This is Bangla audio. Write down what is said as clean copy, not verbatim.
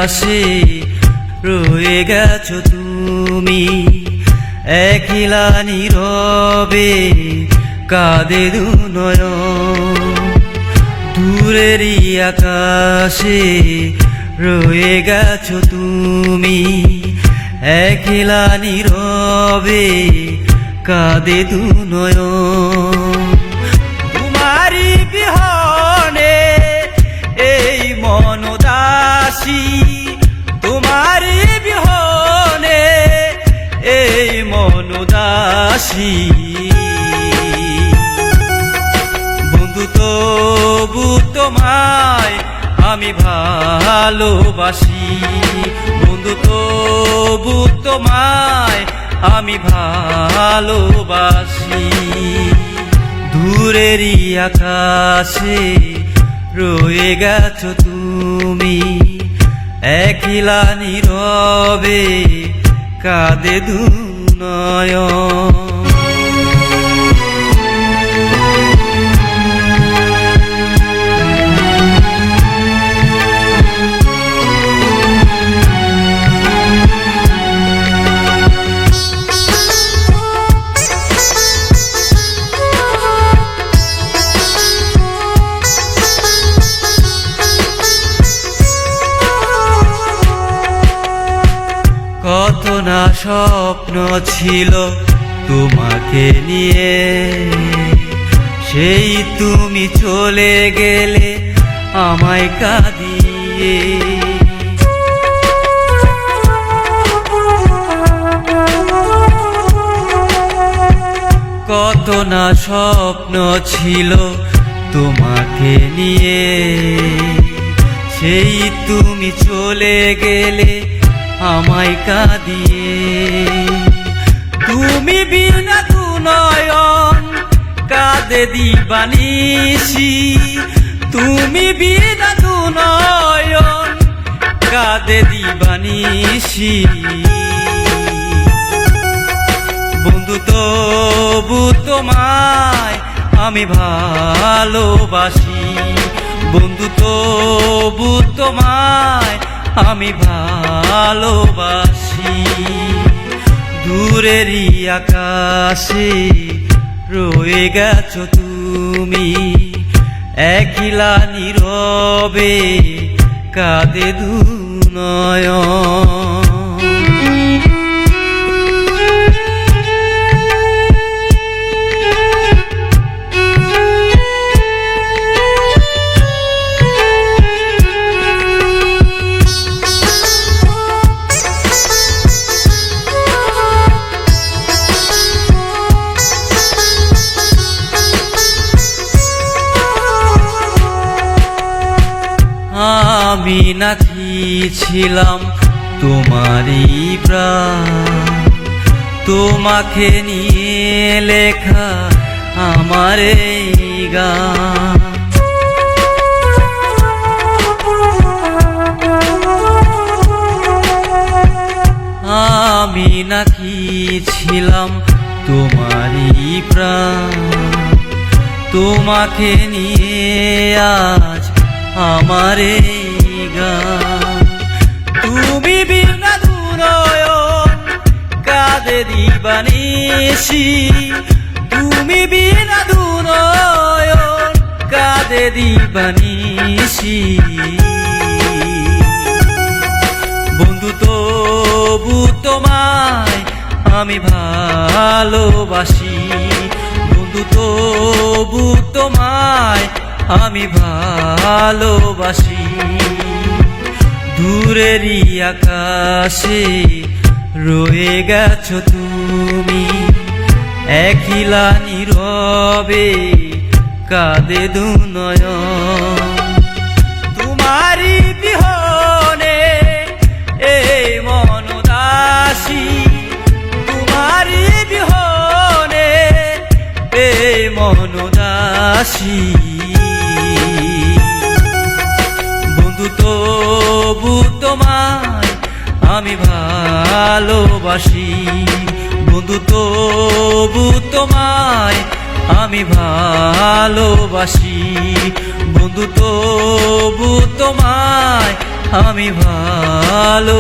আকাশে রয়ে গেছো তুমি, একলা নীরবে কাঁদে দু নয়ন। দূরেরই আকাশে রয়ে গেছো তুমি, একলা নীরবে কাঁদে দু নয়ন। তোমারি বিহনে এই মন উদাসী, তোমারি বিহনে এই মন উদাসী। বন্ধু তবু তোমায় আমি ভালোবাসি, বন্ধু তবু তোমায় আমি ভালোবাসি। দূরেরই আকাশে রয়ে গেছো তুমি, একলা নীরবে কাঁদে দু নয়ন। কত না স্বপ্ন ছিল তোমাকে নিয়ে, সেই তুমি চলে গেলে আমায় কাঁদিয়ে। কত না স্বপ্ন ছিল তোমাকে নিয়ে, সেই তুমি চলে গেলে আমায় কাঁদিয়ে। তুমি বিনা দু নয়ন কাঁদে দিবানিশি, তুমি বিনা দু নয়ন কাঁদে দিবানিশি। বন্ধু তবু তোমায় আমি ভালোবাসি, বন্ধু তবু তোমায় আমি ভালোবাসি। দূরেরই আকাশে রয়ে গেছো তুমি, একলা নীরবে কাঁদে দু নয়ন। আমি নাকি ছিলাম তোমারই প্রাণ, তোমাকে নিয়ে লেখা আমার এই গান। আমি নাকি ছিলাম তোমারই প্রাণ, তোমাকে নিয়ে আজ আমার এই গান। তুমি বিনা দু নয়ন কাঁদে দিবানিশি, তুমি বিনা দু নয়ন কাঁদে দিবানিশি। বন্ধু তবু তোমায় আমি ভালোবাসি, বন্ধু তবু তোমায় আমি ভালোবাসি। দূরেরই আকাশে রয়ে গেছো তুমি, একলা নীরবে কাঁদে দু নয়ন। তোমারি বিহনে এই মন উদাসী, তোমারি বিহনে এই মন উদাসী। বন্ধু তবু তোমায় আমি ভালোবাসি, বন্ধু তবু তোমায় আমি ভালোবাসি, বন্ধু তবু তোমায় আমি ভালোবাসি। ভালো